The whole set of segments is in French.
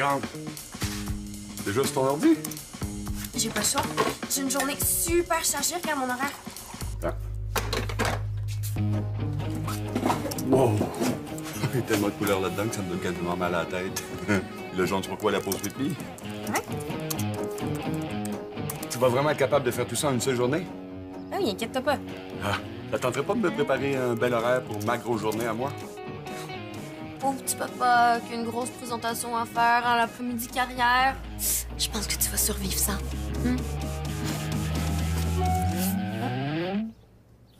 grande. Déjà sur ton ordi? J'ai pas le choix. J'ai une journée super chargée, regarde mon horaire. Ah. Wow! Il y a tellement de couleurs là-dedans que ça me donne quasiment mal à la tête. Le jaune sur quoi la pause with me? Ouais? Tu vas vraiment être capable de faire tout ça en une seule journée? Ah oui, inquiète-toi pas. Ah, ça tenterait pas de me préparer un bel horaire pour ma grosse journée à moi? Pauvre petit papa, qu'une grosse présentation à faire en l'après-midi carrière. Je pense que tu vas survivre ça.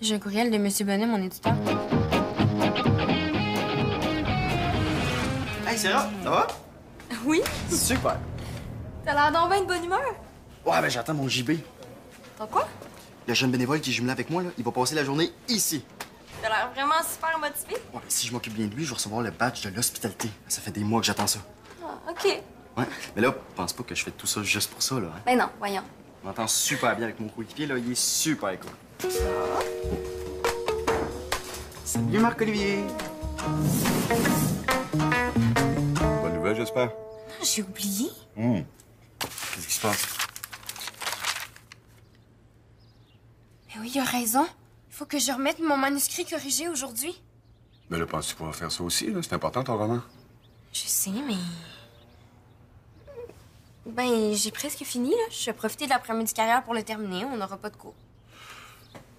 J'ai un courriel de M. Bonnet, mon éditeur. Hey, Sarah, ça va? Oui? Super. T'as l'air d'en bien de bonne humeur. Ouais, ben j'attends mon JB. T'as quoi? Le jeune bénévole qui est jumelé avec moi, là, il va passer la journée ici. T'as l'air vraiment super motivé. Ouais, ben, si je m'occupe bien de lui, je vais recevoir le badge de l'hospitalité. Ça fait des mois que j'attends ça. Ah, OK. Ouais, mais là, pense pas que je fais tout ça juste pour ça, là. Hein? Ben non, voyons. Je m'entends super bien avec mon coéquipier, là. Il est super cool. Salut, Marc-Olivier. Bonne nouvelle, j'espère. J'ai oublié. Qu'est-ce qui se passe? Mais oui, il a raison. Il faut que je remette mon manuscrit corrigé aujourd'hui. Mais là, penses-tu pouvoir faire ça aussi, là? C'est important, ton roman. Je sais, mais... Ben, j'ai presque fini, là. Je vais profiter de l'après-midi carrière pour le terminer. On n'aura pas de cours.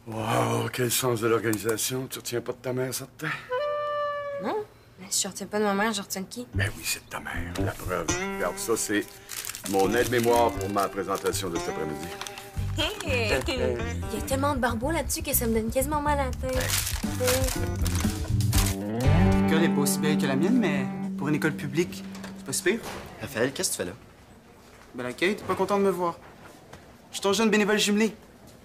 Wow, quel sens de l'organisation. Tu retiens pas de ta mère, certain? Non? Mais si je retiens pas de ma mère, je retiens de qui? Ben oui, c'est de ta mère. La preuve. Regarde, ça, c'est mon aide-mémoire pour ma présentation de cet après-midi. Hey! Il y a tellement de barbeaux là-dessus que ça me donne quasiment mal à la tête. L'école est pas aussi belle que la mienne, mais pour une école publique, c'est pas si pire. Raphaël, qu'est-ce que tu fais là? Ben l'accueil, t'es pas content de me voir. Je suis ton jeune bénévole jumelé.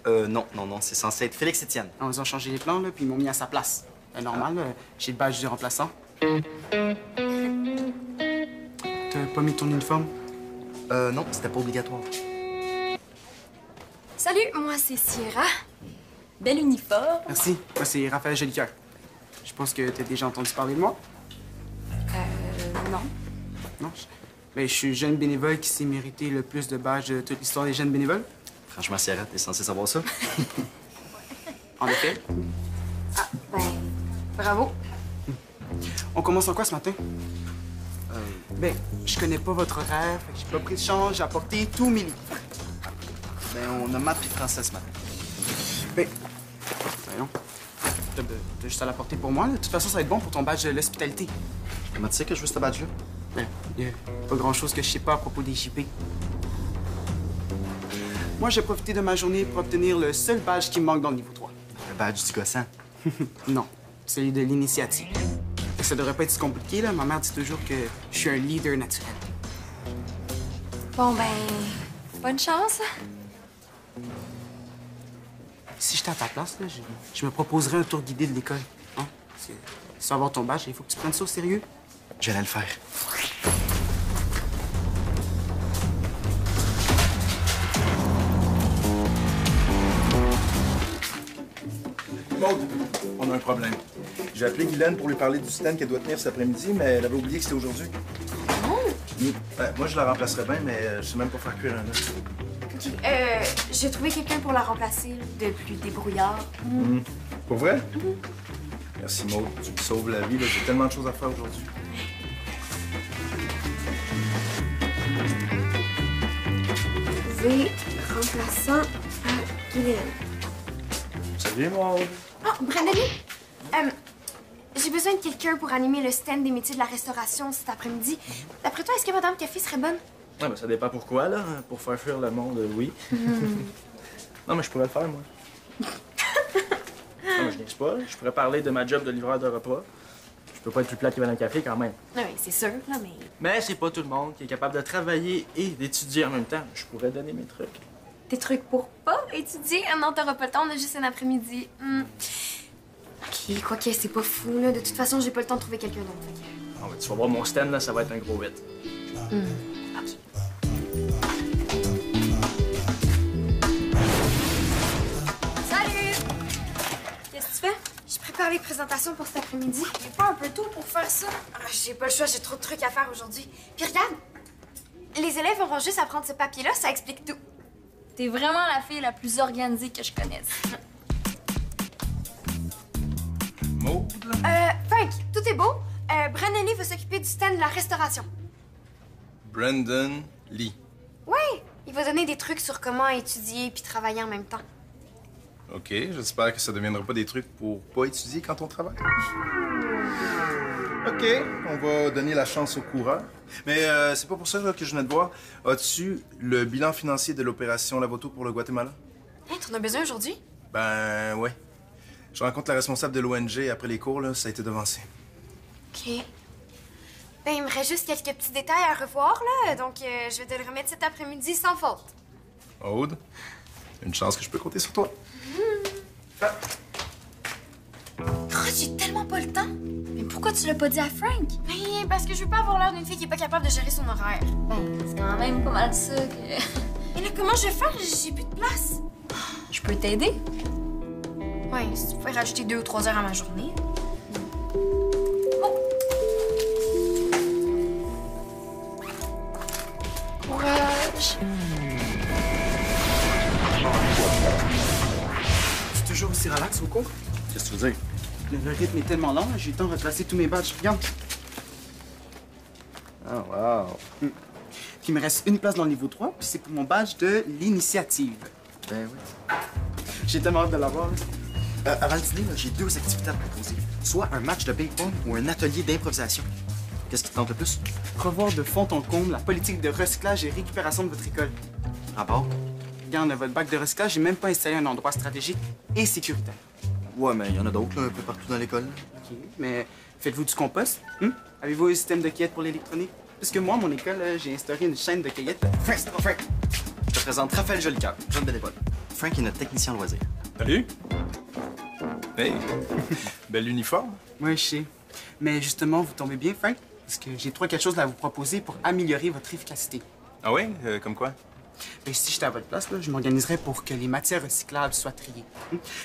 Non, c'est censé être Félix-Étienne. Ah, ils ont changé les plans, là, puis ils m'ont mis à sa place. Ben, normal, là, j'ai le badge du remplaçant. T'as pas mis ton uniforme? Non, c'était pas obligatoire. Salut, moi c'est Sierra. Bel uniforme. Merci. Moi, c'est Raphaël Jolicoeur. Je pense que t'as déjà entendu parler de moi. Non. Non? Ben, je suis jeune bénévole qui s'est mérité le plus de badges de toute l'histoire des jeunes bénévoles. Franchement, Sierra, t'es censé savoir ça? En effet. Ah, ben, bravo. On commence en quoi ce matin? Ben, je connais pas votre horaire, fait que j'ai pas pris de chance, j'ai apporté tous mes livres. Ben, on a maths et français ce matin. Ben, voyons. T'as juste à l'apporter pour moi, là. De toute façon, ça va être bon pour ton badge de l'hospitalité. Comment tu sais que je veux ce badge-là? Ben, y a pas grand-chose que je sais pas à propos des JP. Moi, j'ai profité de ma journée pour obtenir le seul badge qui me manque dans le niveau 3. Le badge du gossant. Non, celui de l'initiative. Ça devrait pas être si compliqué, là. Ma mère dit toujours que je suis un leader naturel. Bon, ben, bonne chance. Si j'étais à ta place, là, je me proposerais un tour guidé de l'école. Hein? Si avoir ton badge, il faut que tu prennes ça au sérieux. J'allais le faire. Maud, on a un problème. J'ai appelé Guylaine pour lui parler du stand qu'elle doit tenir cet après-midi, mais elle avait oublié que c'était aujourd'hui. Moi, je la remplacerais bien, mais je sais même pas faire cuire un œuf. J'ai trouvé quelqu'un pour la remplacer, de plus débrouillard. Pour vrai? Merci, Maud. Tu me sauves la vie. là. J'ai tellement de choses à faire aujourd'hui. Trouver remplaçant à Guylaine. Salut, Maud. Oh, Brandon, j'ai besoin de quelqu'un pour animer le stand des métiers de la restauration cet après-midi. D'après toi, est-ce que Madame Café serait bonne? Ouais, ben ça dépend pourquoi, là. Pour faire fuir le monde, oui. Non, mais je pourrais le faire, moi. Non, mais je niaise pas. Je pourrais parler de ma job de livreur de repas. Je peux pas être plus plat que Madame Café, quand même. Oui, c'est sûr, là, mais... Mais c'est pas tout le monde qui est capable de travailler et d'étudier en même temps. Je pourrais donner mes trucs. Tes trucs pour pas étudier? Ah non, t'auras pas le temps, on a juste un après-midi. OK, quoi que c'est pas fou, là. De toute façon, j'ai pas le temps de trouver quelqu'un d'autre. Fait que... Ah, ben, tu vas voir mon stand, là, ça va être un gros hit. OK. Salut! Qu'est-ce que tu fais? Je prépare les présentations pour cet après-midi. J'ai pas un peu tôt pour faire ça? Ah, j'ai pas le choix, j'ai trop de trucs à faire aujourd'hui. Puis regarde, les élèves auront juste à prendre ce papier-là, ça explique tout. T'es vraiment la fille la plus organisée que je connaisse. Maud? Frank, tout est beau. Brandon Lee va s'occuper du stand de la restauration. Brandon Lee. Ouais, il va donner des trucs sur comment étudier puis travailler en même temps. OK, j'espère que ça deviendra pas des trucs pour pas étudier quand on travaille. OK, on va donner la chance au coureur. Mais c'est pas pour ça là, que je venais de voir. As-tu le bilan financier de l'opération Lavoto pour le Guatemala? Hein, t'en as besoin aujourd'hui? Ben, ouais. Je rencontre la responsable de l'ONG après les cours, là, ça a été devancé. OK. Ben, il me reste juste quelques petits détails à revoir, là, donc je vais te le remettre cet après-midi sans faute. Aude, une chance que je peux compter sur toi. Oh, j'ai tellement pas le temps. Mais pourquoi tu l'as pas dit à Frank? Ben, parce que je veux pas avoir l'air d'une fille qui est pas capable de gérer son horaire. Ben, c'est quand même pas mal ça que... Et là, comment je vais faire? J'ai plus de place. Je peux t'aider? Ouais, si tu pouvais rajouter 2 ou 3 heures à ma journée. Courage. Je suis toujours aussi relax au cours. Qu'est-ce que tu veux dire? Le rythme est tellement lent, là, j'ai eu le temps de replacer tous mes badges. Regarde. Ah, wow. Puis il me reste une place dans le niveau 3, puis c'est pour mon badge de l'initiative. Ben oui. J'ai tellement hâte de l'avoir, là. Avant le dîner, là, j'ai 2 activités à te proposer. Soit un match de ping-pong ou un atelier d'improvisation. Qu'est-ce qui te tente le plus? Revoir de fond en comble la politique de recyclage et récupération de votre école. Rapport? Regarde, votre bac de recyclage, j'ai même pas installé un endroit stratégique et sécuritaire. Ouais, mais il y en a d'autres, là, un peu partout dans l'école. OK, mais faites-vous du compost? Avez-vous un système de cueillette pour l'électronique? Parce que moi, à mon école, j'ai instauré une chaîne de cueillette. Frank! Je te présente Raphaël Jolicoeur, jeune bénévole. Frank est notre technicien en loisir. Salut. Hey, bel uniforme. Oui, je sais. Mais justement, vous tombez bien, Frank, parce que j'ai 3-4 choses à vous proposer pour améliorer votre efficacité. Ah oui? Comme quoi? Ben, si j'étais à votre place, là, je m'organiserais pour que les matières recyclables soient triées.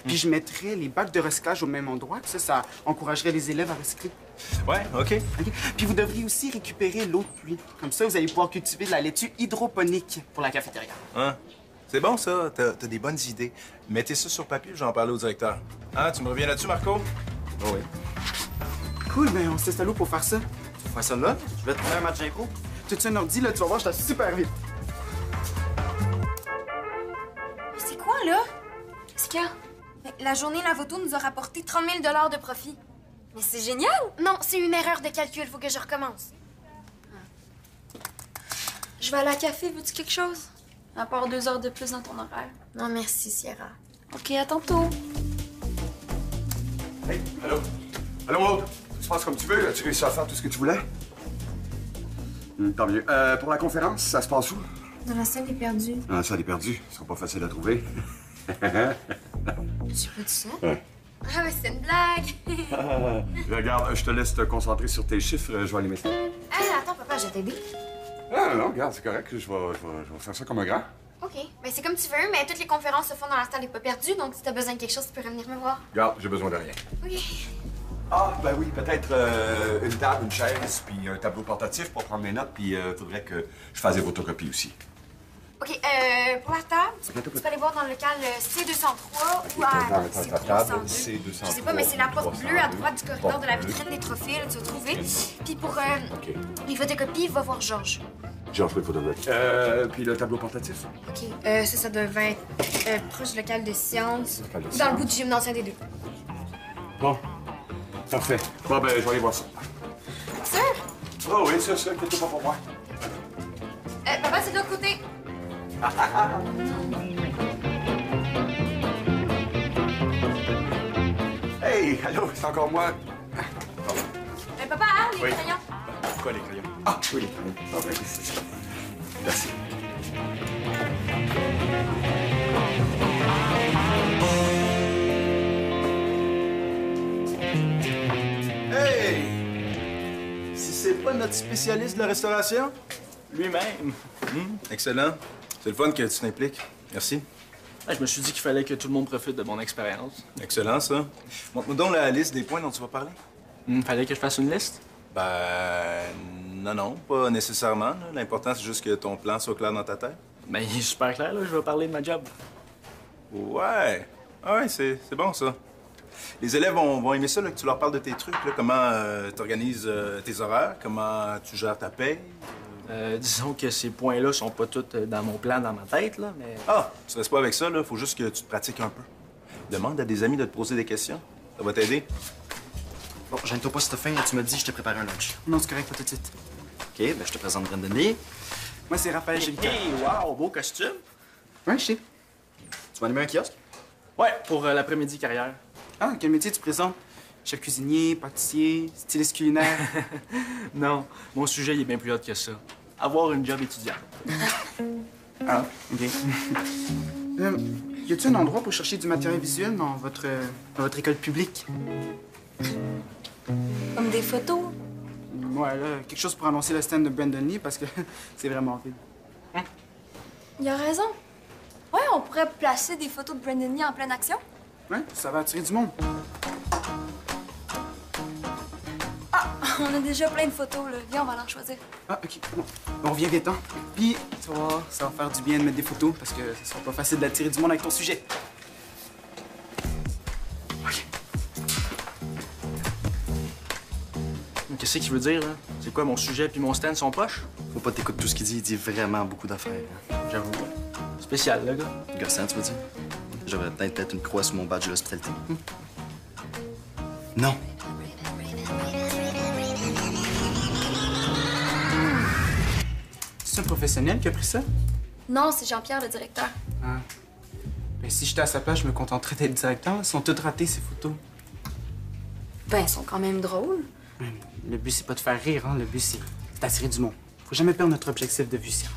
Puis je mettrais les bacs de recyclage au même endroit. Ça encouragerait les élèves à recycler. Ouais, OK. OK? Puis vous devriez aussi récupérer l'eau de pluie. Comme ça, vous allez pouvoir cultiver de la laitue hydroponique pour la cafétéria. Hein? C'est bon, ça. T'as des bonnes idées. Mettez ça sur papier, je vais en parler au directeur. Ah, tu me reviens là-dessus, Marco? Oh oui. Cool, ben on s'installe où pour faire ça? Tu fais ça là? Je vais te faire un match d'impro. T'as-tu un ordi, là? Tu vas voir, je t'ai super vite. C'est quoi, là? Qu'est-ce qu'il y a? Ben, la journée Lavoto nous a rapporté 30 000 $ de profit. Mais c'est génial! Non, c'est une erreur de calcul. Faut que je recommence. Je vais aller à café, veux-tu quelque chose? À part 2 heures de plus dans ton horaire. Non, merci, Sierra. OK, à tantôt. Hey, allô? Allô, Maud? Tout se passe comme tu veux? As-tu réussi à faire tout ce que tu voulais? Tant mieux. Pour la conférence, ça se passe où? Dans la salle des perdus. Ah, ça, elle est perdue. Ils sont pas faciles à trouver. Tu peux tout ça? Ouais. Ah, mais c'est une blague. Regarde, je te laisse te concentrer sur tes chiffres. Je vais aller mettre. Hey, attends, papa, je vais t'aider. Ah, non, regarde, c'est correct. Je vais faire ça comme un grand. OK. Ben, c'est comme tu veux, mais toutes les conférences se font dans la salle des pas perdus, donc si t'as besoin de quelque chose, tu peux revenir me voir. Regarde, j'ai besoin de rien. OK. Ah, ben oui, peut-être une table, une chaise, puis un tableau portatif pour prendre mes notes, puis il faudrait que je fasse des photocopies aussi. OK, pour la table, tu peux aller voir dans le local C203 ou à table, C302. C203. Je sais pas, mais c'est la porte bleue à droite du corridor de la Porte bleue. vitrine des trophées, là, tu vas trouver. Puis pour OK. les photocopies, va voir Georges. Georges, oui, photographe. Puis le tableau portatif? OK, ça devait être proche du local de sciences Local de ou dans sciences. le bout du gymnase, un des deux. Bon. Parfait. Bon, ben, je vais aller voir ça. Sûr? Oh oui, ça, inquiète pas pour moi. Papa, c'est de l'autre côté. Hey, allô, c'est encore moi. Papa, les Oui. crayons. Quoi, les crayons? Ah, oui, les crayons. Ah, ben, c'est ça. Merci. Hey! Si c'est pas notre spécialiste de la restauration? Lui-même. Excellent. C'est le fun que tu t'impliques. Merci. Je me suis dit qu'il fallait que tout le monde profite de mon expérience. Excellent, ça. Montre-moi donc la liste des points dont tu vas parler. Fallait que je fasse une liste? Ben... Non, pas nécessairement. Là. L'important, c'est juste que ton plan soit clair dans ta tête. Ben, il est super clair, là. Je vais parler de ma job. Ouais. Ah ouais, c'est bon, ça. Les élèves vont aimer ça, là, que tu leur parles de tes trucs, là, comment tu organises tes horaires, comment tu gères ta paye. Disons que ces points-là sont pas tous dans mon plan, dans ma tête, là, mais... Ah, tu restes pas avec ça, là. Faut juste que tu te pratiques un peu. Demande à des amis de te poser des questions. Ça va t'aider. Bon, gêne-toi pas si t'as faim. Tu m'as dit, je t'ai préparé un lunch. Non, c'est correct, pas tout de suite. OK, ben je te présente Brandon Lee. Moi, c'est Raphaël Gélica. Hey, wow, beau costume! Ouais, je sais. Tu vas animer un kiosque? Ouais, pour l'après-midi carrière. Ah, quel métier tu présentes? Chef cuisinier, pâtissier, styliste culinaire? Non, mon sujet, il est bien plus haut que ça. Avoir une job étudiante. Ah, OK. Y a-t-il un endroit pour chercher du matériel visuel dans votre école publique? Comme des photos. Ouais, là, quelque chose pour annoncer le stand de Brandon Lee parce que c'est vraiment vide. Il a raison. Ouais, on pourrait placer des photos de Brandon Lee en pleine action. Ouais, ça va attirer du monde. Ah, on a déjà plein de photos, là. Viens, on va aller en choisir. Ah, OK. Bon, on revient vite, hein? Puis, tu vas voir, ça va faire du bien de mettre des photos parce que ça sera pas facile d'attirer du monde avec ton sujet. OK. Qu'est-ce qu'il veut dire, là? C'est quoi, mon sujet puis mon stand sont poches? Faut pas t'écouter tout ce qu'il dit. Il dit vraiment beaucoup d'affaires. Hein. J'avoue. Spécial, le gars. Gossant, tu veux dire? J'aurais peut-être fait une croix sur mon badge de l'hospitalité. Non. C'est un professionnel qui a pris ça? Non, c'est Jean-Pierre, le directeur. Ah. Ben, si j'étais à sa place, je me contenterais d'être directeur. Ils sont toutes ratées, ces photos. Ben, ils sont quand même drôles. Le but, c'est pas de faire rire, hein. Le but, c'est d'attirer du monde. Faut jamais perdre notre objectif de vue, Sierra.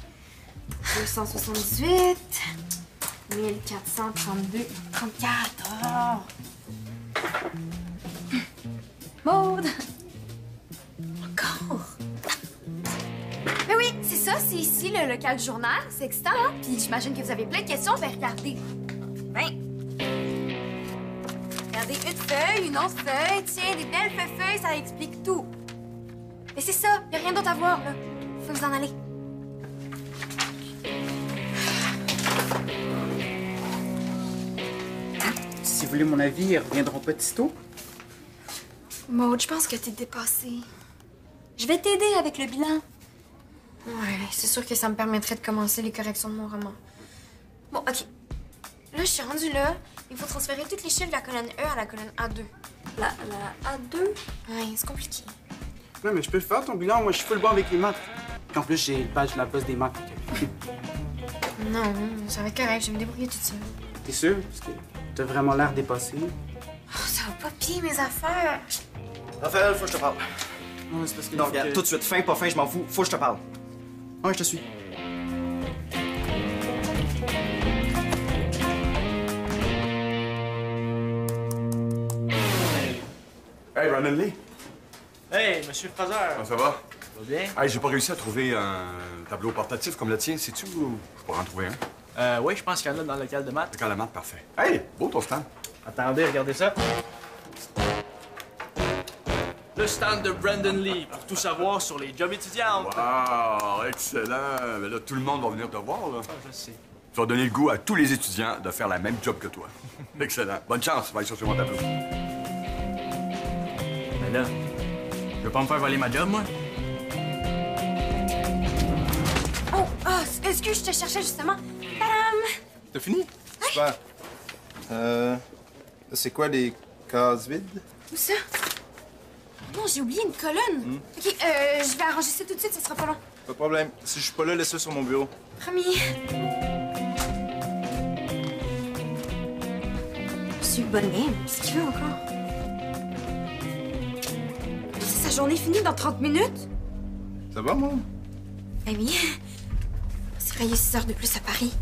278, 1432, 34. Maude! Encore? Mais oui, c'est ça, c'est ici le local du journal. C'est excitant, hein? Puis j'imagine que vous avez plein de questions. Ben, regardez. Ben. Regardez, une feuille, une autre feuille. Tiens, des belles feuilles, ça explique tout. Mais c'est ça, y a rien d'autre à voir, là. Faut vous en aller. Si vous voulez mon avis, ils reviendront pas de sitôt. Maude, je pense que t'es dépassée. Je vais t'aider avec le bilan. Ouais, c'est sûr que ça me permettrait de commencer les corrections de mon roman. Bon, OK. Là, je suis rendue là. Il faut transférer tous les chiffres de la colonne E à la colonne A2. La A2? Ouais, c'est compliqué. Ouais, mais je peux le faire, ton bilan. Moi, je suis full bon avec les maths. Puis en plus, j'ai le badge de la bosse des maths. Non, ça va être correct. Je vais me débrouiller toute seule. T'es sûr? Parce que t'as vraiment l'air dépassé. Oh, ça va pas pire, mes affaires. Raphaël, faut que je te parle. Non, c'est parce que... Non, regarde, tout de suite, fin, pas fin, je m'en fous. Faut que je te parle. Ouais, je te suis. Hey, Brandon Lee. Hey, monsieur Fraser. Comment ça va? Ça va bien? Hey, j'ai pas réussi à trouver un tableau portatif comme le tien. Sais-tu où je pourrais en trouver un? Oui, je pense qu'il y en a dans le local de maths. Quand la map, parfait. Hey, beau ton stand. Attendez, regardez ça. Le stand de Brandon Lee, pour tout savoir sur les jobs étudiantes. Wow, excellent. Mais là, tout le monde va venir te voir, là. Ah, je sais. Tu vas donner le goût à tous les étudiants de faire la même job que toi. Excellent. Bonne chance. Va aller chercher mon tableau. Mais là, je veux pas me faire voler ma job, moi. Oh, excuse, je te cherchais justement. Tadam! T'as fini? Super. C'est quoi les cases vides? Où ça? Non, j'ai oublié une colonne. OK, je vais arranger ça tout de suite, ça sera pas long. Pas de problème. Si je suis pas là, laisse ça sur mon bureau. Promis. Monsieur Bonnet, qu'est-ce qu'il veut encore? C'est sa journée finie dans 30 minutes? Ça va, moi? Ben oui. C'est travailler 6 heures de plus à Paris.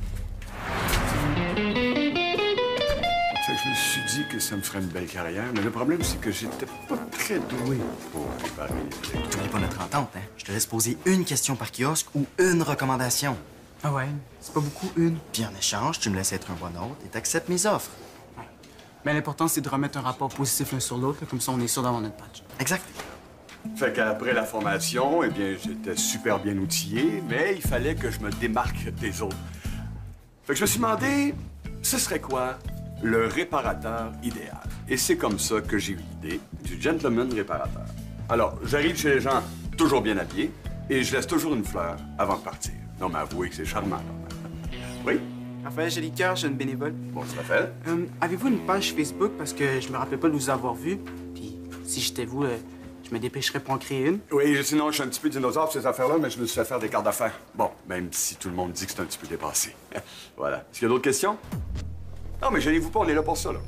Tu sais, je me suis dit que ça me ferait une belle carrière, mais le problème, c'est que j'étais pas très doué pour préparer. T'oublies pas notre entente, hein? Je te laisse poser une question par kiosque ou une recommandation. Ah ouais, c'est pas beaucoup, une. Puis en échange, tu me laisses être un bon hôte et t'acceptes mes offres. Mais l'important, c'est de remettre un rapport positif l'un sur l'autre, là, comme ça, on est sûr d'avoir notre badge. Exact. Fait qu'après la formation, eh bien, j'étais super bien outillé, mais il fallait que je me démarque des autres. Fait que je me suis demandé, ce serait quoi le réparateur idéal? Et c'est comme ça que j'ai eu l'idée du gentleman réparateur. Alors, j'arrive chez les gens toujours bien habillés et je laisse toujours une fleur avant de partir. Non, mais avouez que c'est charmant, là. Oui? Raphaël Gélicoeur, jeune bénévole. Bon, ça fait. Avez-vous une page Facebook? Parce que je me rappelle pas de vous avoir vu. Puis, si j'étais vous, je me dépêcherais pour en créer une. Oui, sinon, je suis un petit peu dinosaure pour ces affaires-là, mais je me suis fait faire des cartes d'affaires. Bon, même si tout le monde dit que c'est un petit peu dépassé. Voilà. Est-ce qu'il y a d'autres questions? Non, mais gênez-vous pas, on est là pour ça, là.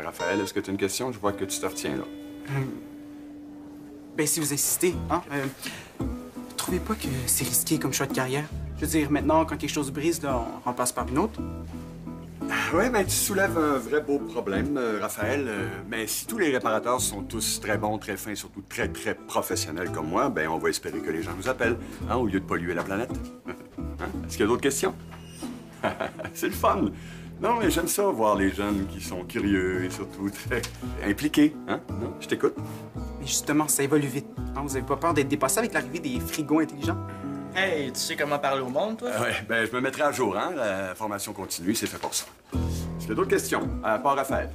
Raphaël, est-ce que tu as une question? Je vois que tu te retiens, là. Ben, si vous insistez, hein? Trouvez pas que c'est risqué comme choix de carrière? Je veux dire, maintenant, quand quelque chose brise, là, on remplace par une autre. Oui, mais tu soulèves un vrai beau problème, Raphaël. Mais si tous les réparateurs sont tous très bons, très fins, surtout très, très professionnels comme moi, ben on va espérer que les gens nous appellent, hein, au lieu de polluer la planète. Hein? Est-ce qu'il y a d'autres questions? C'est le fun. Non, mais j'aime ça, voir les jeunes qui sont curieux et surtout très impliqués. Hein? Non? Je t'écoute. Mais justement, ça évolue vite. Hein? Vous avez pas peur d'être dépassé avec l'arrivée des frigos intelligents? Hey, tu sais comment parler au monde, toi? Oui, ben je me mettrai à jour, hein? La formation continue, c'est fait pour ça. Est-ce qu'il y a d'autres questions? À part Raphaël.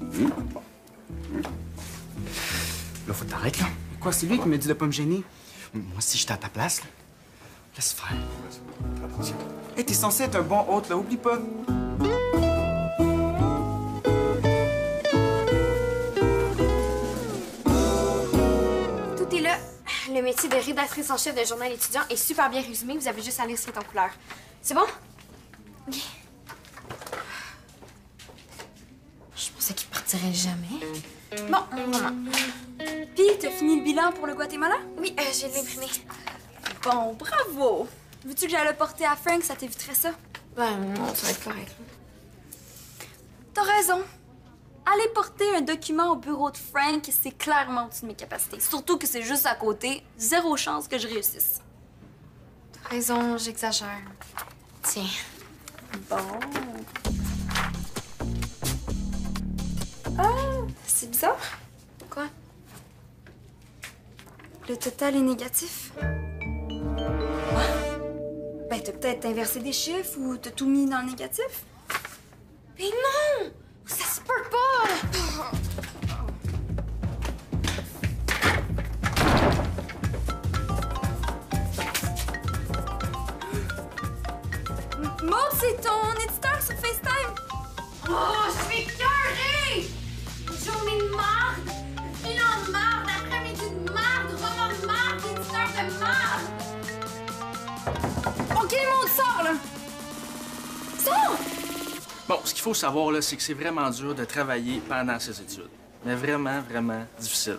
Bon. Là, faut t'arrêter, là. Quoi, c'est lui qui me dit de pas me gêner? Moi, si j'étais à ta place, là, laisse faire. Attention. Hey, t'es censé être un bon hôte, là, oublie pas. Tout est là. Le métier de rédactrice en chef d'un journal étudiant est super bien résumé. Vous avez juste à lire ce qui est en couleur. C'est bon? OK. Je pensais qu'il partirait jamais. Bon, maman. Puis, t'as fini le bilan pour le Guatemala? Oui, j'ai l'imprimé. Bon, bravo! Veux-tu que j'aille le porter à Frank? Ça t'éviterait ça? Ben non, ça va être correct. T'as raison. Aller porter un document au bureau de Frank, c'est clairement au-dessus de mes capacités. Surtout que c'est juste à côté. Zéro chance que je réussisse. T'as raison, j'exagère. Tiens. Bon. Ah, c'est bizarre. Quoi? Le total est négatif. Ah. Ben, t'as peut-être inversé des chiffres ou t'as tout mis dans le négatif. Mais non! Ça se peut pas! Maud, c'est ton éditeur sur FaceTime. Oh, je suis écœurée! Journée de marde! Bilan de marde! Après-midi de marde! Roman de marde! Éditeur de marde! OK, Maud, sors, là! Sors! Bon, ce qu'il faut savoir, là, c'est que c'est vraiment dur de travailler pendant ses études. Mais vraiment, vraiment difficile.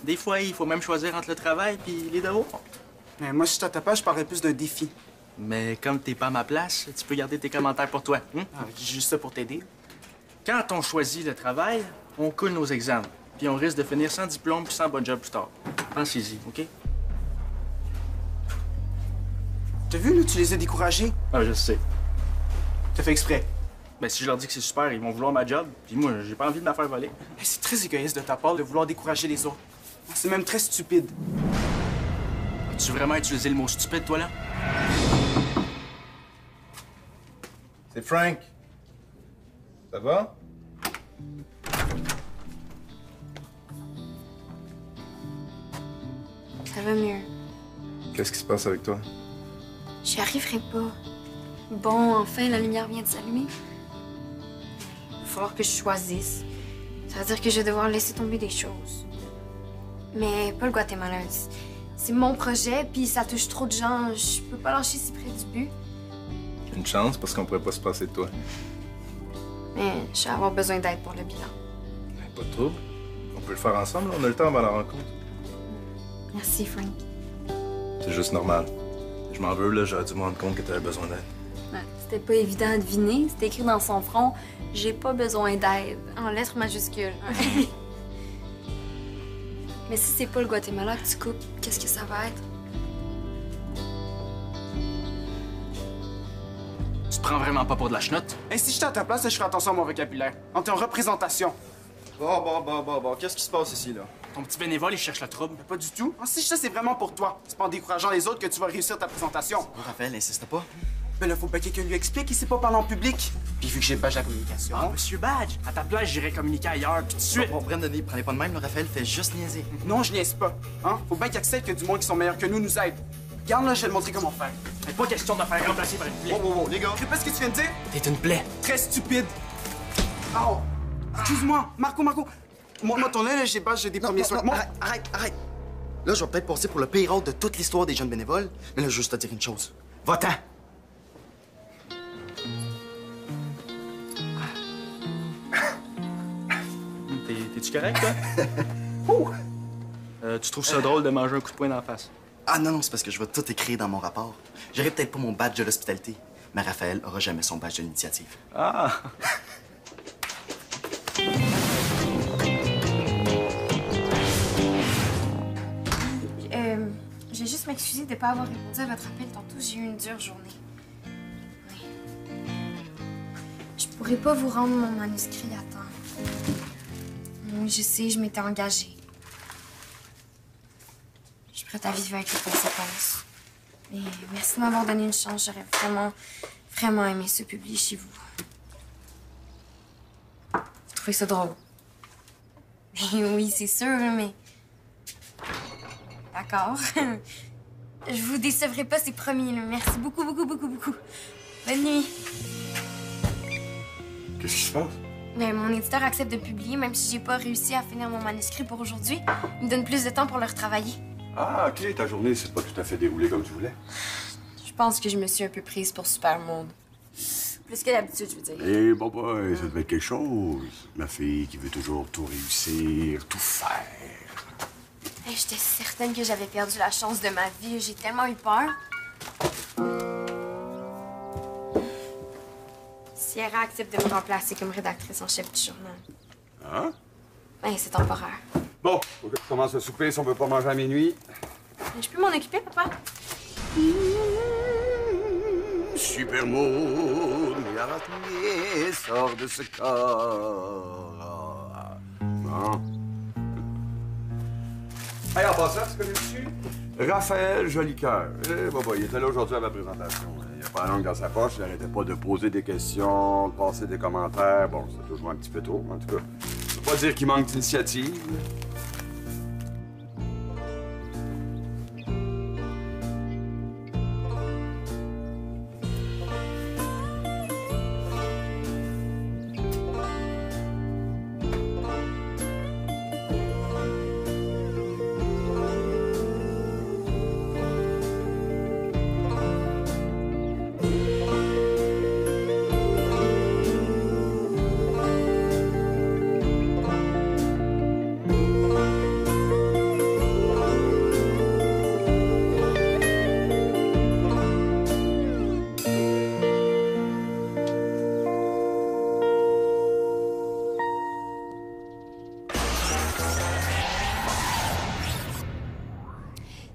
Des fois, il faut même choisir entre le travail et les devoirs. Mais moi, si j'étais à ta place, je parlerais plus d'un défi. Mais comme t'es pas à ma place, tu peux garder tes commentaires pour toi. Hein? Ah, j'ai juste ça pour t'aider. Quand on choisit le travail, on coule nos examens. Puis on risque de finir sans diplôme puis sans bon job plus tard. Pensez-y, OK? T'as vu, là, tu les as découragés. Ah, je sais. T'as fait exprès. Ben, si je leur dis que c'est super, ils vont vouloir ma job. Puis moi, j'ai pas envie de me faire voler. Hey, c'est très égoïste de ta part de vouloir décourager les autres. C'est même très stupide. As-tu vraiment utilisé le mot stupide, toi, là? C'est Frank. Ça va? Ça va mieux. Qu'est-ce qui se passe avec toi? J'y arriverai pas. Bon, enfin, la lumière vient de s'allumer. Il va falloir que je choisisse. Ça veut dire que je vais devoir laisser tomber des choses. Mais pas le Guatemala. C'est mon projet, puis ça touche trop de gens. Je peux pas lâcher si près du but. Une chance, parce qu'on pourrait pas se passer de toi. Mais je vais avoir besoin d'aide pour le bilan. Pas de trouble. On peut le faire ensemble, on a le temps avant la rencontre. Merci, Frank. C'est juste normal. Je m'en veux, là, j'aurais dû me rendre compte que t'avais besoin d'aide. Ouais, c'était pas évident à deviner. C'était écrit dans son front « J'ai pas besoin d'aide En lettres majuscules. ». Mais si c'est pas le Guatemala que tu coupes, qu'est-ce que ça va être? Tu te prends vraiment pas pour de la chenoute? Hey, si j'étais à ta place, je ferais attention à mon vocabulaire. On est en représentation. Bon, qu'est-ce qui se passe ici, là? Ton petit bénévole, il cherche le trouble. Pas du tout. Si ça, c'est vraiment pour toi. C'est pas en décourageant les autres que tu vas réussir ta présentation. Oh, Raphaël, insiste pas. Ben là, faut pas que quelqu'un lui explique qu'il sait pas parler en public. Puis vu que j'ai le badge à la communication... Ah, Monsieur Badge, à ta place, j'irai communiquer ailleurs, puis tout de suite. Bon, Brandon, prenez pas de même, là, Raphaël, fais juste niaiser. Non, je niaise pas. Hein? Faut bien qu'il accepte que du monde qui sont meilleurs que nous aide. Regarde, là, je vais te montrer comment faire. C'est pas question de faire remplacer par une plaie. Oh, les gars. Tu sais pas ce que tu viens de dire? T'es une plaie. Très stupide. Oh! Excuse-moi, Marco. Moi, ton œil, là, j'ai des premiers soins. Moi... Arrête. Là, je vais peut-être passer pour le pire rôle de toute l'histoire des jeunes bénévoles, mais là, juste te dire une chose. Va-t'en! T'es-tu correct, toi? Tu trouves ça drôle de manger un coup de poing dans la face? Ah non, c'est parce que je vais tout écrire dans mon rapport. J'aurai peut-être pas mon badge de l'hospitalité, mais Raphaël aura jamais son badge de l'initiative. Ah! Je vais juste m'excuser de ne pas avoir répondu à votre appel tantôt. J'ai eu une dure journée. Oui. Je pourrais pas vous rendre mon manuscrit à temps. Oui, je sais, je m'étais engagée. Je suis prête à vivre avec les conséquences. Mais merci de m'avoir donné une chance. J'aurais vraiment aimé se publier chez vous. Vous trouvez ça drôle? Oui, c'est sûr, mais... D'accord. Je vous décevrai pas, c'est promis. Là. Merci beaucoup. Bonne nuit. Qu'est-ce qui se passe? Ben, mon éditeur accepte de publier, même si j'ai pas réussi à finir mon manuscrit pour aujourd'hui. Il me donne plus de temps pour le retravailler. Ah, OK, ta journée s'est pas tout à fait déroulée comme tu voulais. Je pense que je me suis un peu prise pour Supermonde. Plus que d'habitude, je veux dire. Eh, boy, ça devait être quelque chose. Ma fille qui veut toujours tout réussir, tout faire. Hey, j'étais certaine que j'avais perdu la chance de ma vie. J'ai tellement eu peur. Sierra accepte de me remplacer comme rédactrice en chef du journal. Hein? Ben, c'est temporaire. Bon, faut que je commence à souper si on veut pas manger à minuit. Je peux m'en occuper, papa? Supermoon, l'araignée sort de ce corps. Bon. Hey, en passant, tu connais dessus? Raphaël Jolicoeur. Il était là aujourd'hui à ma présentation. Il a pas la langue dans sa poche, il n'arrêtait pas de poser des questions, de passer des commentaires. Bon, c'est toujours un petit peu tôt, en tout cas. Je veux pas dire qu'il manque d'initiative.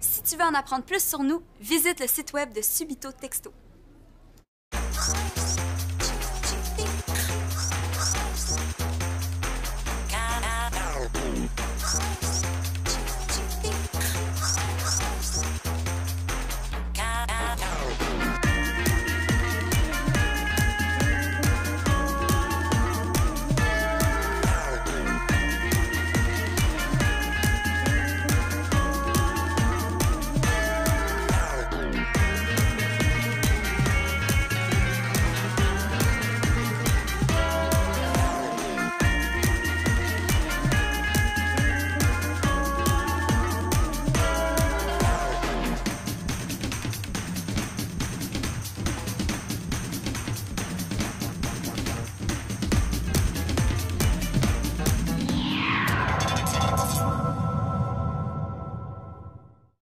Si tu veux en apprendre plus sur nous, visite le site web de Subito Texto.